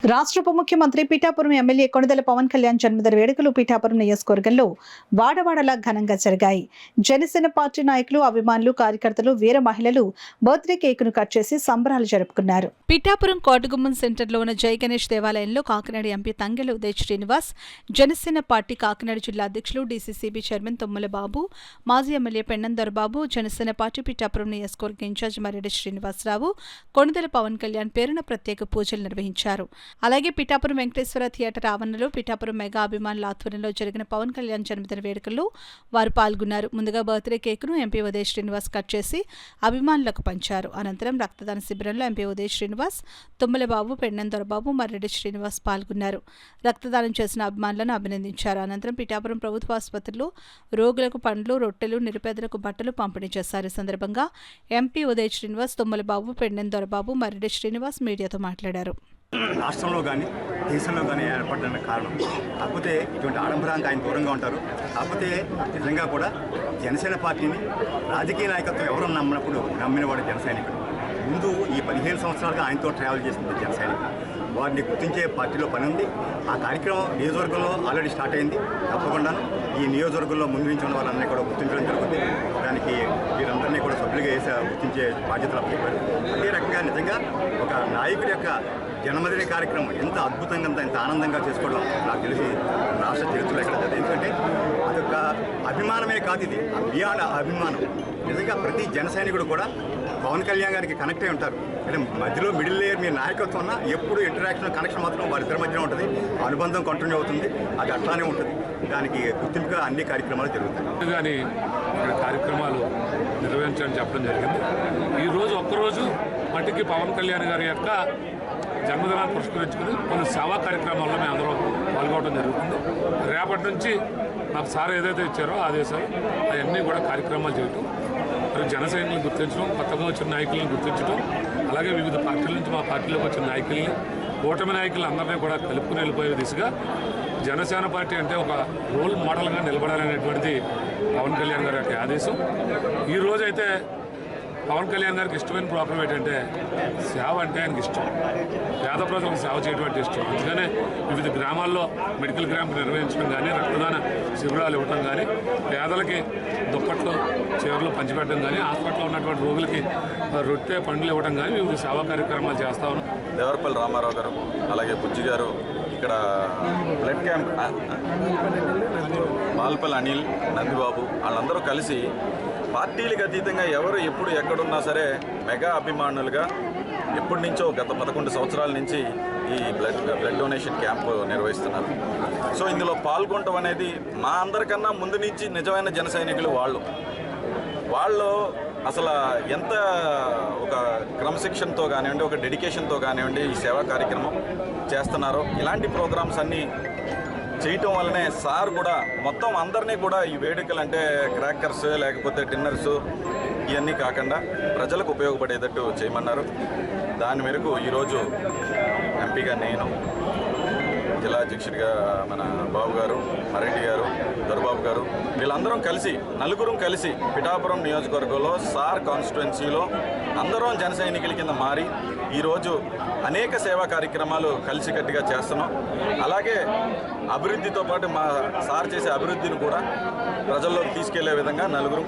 రాష్ట్ర ఉప ముఖ్యమంత్రి పిఠాపురం ఎమ్మెల్యే కొణిదెల పవన్ కళ్యాణ్ జన్మదిన వేడుకలు పిఠాపురం నియోజకవర్గంలో వాడవాడలా ఘనంగా జరిగాయి. జనసేన పార్టీ నాయకులు, అభిమానులు, కార్యకర్తలు, వీర మహిళలు బర్త్డే కేకును కట్ చేసి సంబరాలు జరుపుకున్నారు. పిఠాపురం కోటగుమ్మం సెంటర్లో ఉన్న జై గణేష్ దేవాలయంలో కాకినాడ ఎంపీ తంగెల ఉదయ్ శ్రీనివాస్, జనసేన పార్టీ కాకినాడ జిల్లా అధ్యక్షులు, డీసీసీబీ చైర్మన్ తుమ్మల బాబు, మాజీ ఎమ్మెల్యే పెన్నం దొరబాబు, జనసేన పార్టీ పిఠాపురం నియోజకవర్గ ఇన్ఛార్జ్ మర్రెడ్డి శ్రీనివాసరావు, కొణిదెల పవన్ కళ్యాణ్ పేరున ప్రత్యేక పూజలు నిర్వహించారు. అలాగే పిఠాపురం వెంకటేశ్వర థియేటర్ ఆవరణలో పిఠాపురం మెగా అభిమానుల ఆధ్వర్యంలో జరిగిన పవన్ కళ్యాణ్ జన్మదిన వేడుకల్లో వారు పాల్గొన్నారు. ముందుగా బర్త్డే కేకును ఎంపీ ఉదయ్ శ్రీనివాస్ కట్ చేసి అభిమానులకు పంచారు. అనంతరం రక్తదాన శిబిరంలో ఎంపీ ఉదయ్ శ్రీనివాస్, తుమ్మలబాబు, పెన్నం దొరబాబు, మర్రెడ్డి శ్రీనివాస్ పాల్గొన్నారు. రక్తదానం చేసిన అభిమానులను అభినందించారు. అనంతరం పిఠాపురం ప్రభుత్వ ఆసుపత్రిలో రోగులకు పండ్లు, రొట్టెలు, నిరుపేదలకు బట్టలు పంపిణీ చేశారు. ఈ సందర్భంగా ఎంపీ ఉదయ్ శ్రీనివాస్, తుమ్మలబాబు, పెన్నం దొరబాబు, మర్రెడ్డి శ్రీనివాస్ మీడియాతో మాట్లాడారు. రాష్ట్రంలో కానీ దేశంలో కానీ ఏర్పడడానికి కారణం. కాకపోతే ఇటువంటి ఆడంబరానికి ఆయన దూరంగా ఉంటారు. కాకపోతే నిజంగా కూడా జనసేన పార్టీని రాజకీయ నాయకత్వం ఎవరు నమ్మినవాడు జన సైనికుడు. ముందు ఈ 15 సంవత్సరాలుగా ఆయనతో ట్రావెల్ చేస్తుంది జన సైనికుడు. వారిని గుర్తించే పార్టీలో పని ఉంది. ఆ కార్యక్రమం నియోజకవర్గంలో ఆల్రెడీ స్టార్ట్ అయింది. తప్పకుండా ఈ నియోజకవర్గంలో ముందు నుంచి ఉన్న వాళ్ళందరినీ కూడా గుర్తించడం జరుగుతుంది. దానికి వీరందరినీ కూడా సభ్యులుగా గుర్తించే బాధ్యతలు అప్పచెప్పారు. అదే రకంగా నిజంగా ఒక నాయకుడి యొక్క జన్మదిన కార్యక్రమం ఎంత అద్భుతంగా ఎంత ఆనందంగా చేసుకోవడం నాకు తెలిసి రాష్ట్ర చరిత్రలో ఎక్కడ జరుగుతుంది. ఎందుకంటే అదొక అభిమానమే కాదు, ఇది బియాండ్ అభిమానం. నిజంగా ప్రతి జన సైనికుడు కూడా పవన్ కళ్యాణ్ గారికి కనెక్ట్ అయి ఉంటారు. అంటే మధ్యలో మిడిల్ లేయర్ మీ నాయకత్వం ఉన్న ఎప్పుడు ఇంటరాక్షన్ కనెక్షన్ మాత్రం వారిద్దరి మధ్యలో ఉంటుంది. అనుబంధం కంటిన్యూ అవుతుంది. అది అట్లానే ఉంటుంది. దానికి గుర్తింపుగా అన్ని కార్యక్రమాలు జరుగుతాయి. కానీ ఇక్కడ కార్యక్రమాలు నిర్వహించాలని చెప్పడం జరిగింది. ఈరోజు ఒక్కరోజు మట్టికి పవన్ కళ్యాణ్ గారి యొక్క జన్మదినాన్ని పురస్కరించుకుని కొన్ని సేవా కార్యక్రమాల్లో మేము అందరం పాల్గొనడం జరుగుతుంది. రేపటి నుంచి నాకు సార్ ఏదైతే ఇచ్చారో ఆదేశాలు అవన్నీ కూడా కార్యక్రమాలు చేయటం, మరి జన సైనికులను గుర్తించడం, కొత్తగా వచ్చిన నాయకులను గుర్తించడం, అలాగే వివిధ పార్టీల నుంచి మా పార్టీలోకి వచ్చిన నాయకుల్ని, కూటమి నాయకులందరినీ కూడా కలుపుకుని వెళ్ళిపోయే దిశగా జనసేన పార్టీ అంటే ఒక రోల్ మోడల్గా నిలబడాలనేటువంటిది పవన్ కళ్యాణ్ గారి యొక్క ఆదేశం. ఈరోజైతే పవన్ కళ్యాణ్ గారికి ఇష్టమైన ప్రోగ్రాం ఏంటంటే సేవ అంటే ఆయనకి ఇష్టం. పేద ప్రజలకు సేవ చేయడం అంటే ఇష్టం. అందుకనే వివిధ గ్రామాల్లో మెడికల్ క్యాంప్ నిర్వహించడం కానీ, రక్తదాన శిబిరాలు ఇవ్వడం కానీ, పేదలకి దుప్పట్లు, చీరలు పంచిపెట్టడం కానీ, హాస్పిటల్లో ఉన్నటువంటి రోగులకి రొట్టె పండ్లు ఇవ్వడం కానీ వివిధ సేవా కార్యక్రమాలు చేస్తా ఉన్నాం. దేవరపల్లి రామారావు గారు, అలాగే బుజ్జి గారు, ఇక్కడ బ్లడ్ క్యాంప్ మాల్పల్లి అనిల్, నందిబాబు వాళ్ళందరూ కలిసి పార్టీలకు అతీతంగా ఎవరు ఎప్పుడు ఎక్కడున్నా సరే మెగా అభిమానులుగా ఎప్పటి నుంచో గత 11 సంవత్సరాల నుంచి ఈ బ్లడ్ డొనేషన్ క్యాంపు నిర్వహిస్తున్నారు. సో ఇందులో పాల్గొనడం అనేది మా అందరికన్నా ముందు నుంచి నిజమైన జన సైనికులు వాళ్ళు అసలు ఎంత ఒక క్రమశిక్షణతో కానివ్వండి, ఒక డెడికేషన్తో కానివ్వండి ఈ సేవా కార్యక్రమం చేస్తున్నారో, ఇలాంటి ప్రోగ్రామ్స్ అన్నీ చేయటం వల్లనే సార్ కూడా మొత్తం అందరినీ కూడా ఈ వేడుకలు అంటే క్రాకర్స్ లేకపోతే డిన్నర్స్ ఇవన్నీ కాకుండా ప్రజలకు ఉపయోగపడేటట్టు చేయమన్నారు. దాని మేరకు ఈరోజు ఎంపీగా నేను, జిల్లా అధ్యక్షుడిగా మన బాబు గారు, మరెడ్డి గారు, దొరబాబు గారు వీళ్ళందరం కలిసి నలుగురం కలిసి పిఠాపురం నియోజకవర్గంలో సార్ కాన్స్టిట్యున్సీలో అందరం జన సైనికుల కింద మారి ఈరోజు అనేక సేవా కార్యక్రమాలు కలిసికట్టుగా చేస్తున్నాం. అలాగే అభివృద్ధితో పాటు మా సార్ చేసే అభివృద్ధిని కూడా ప్రజల్లోకి తీసుకెళ్లే విధంగా నలుగురం కలిసి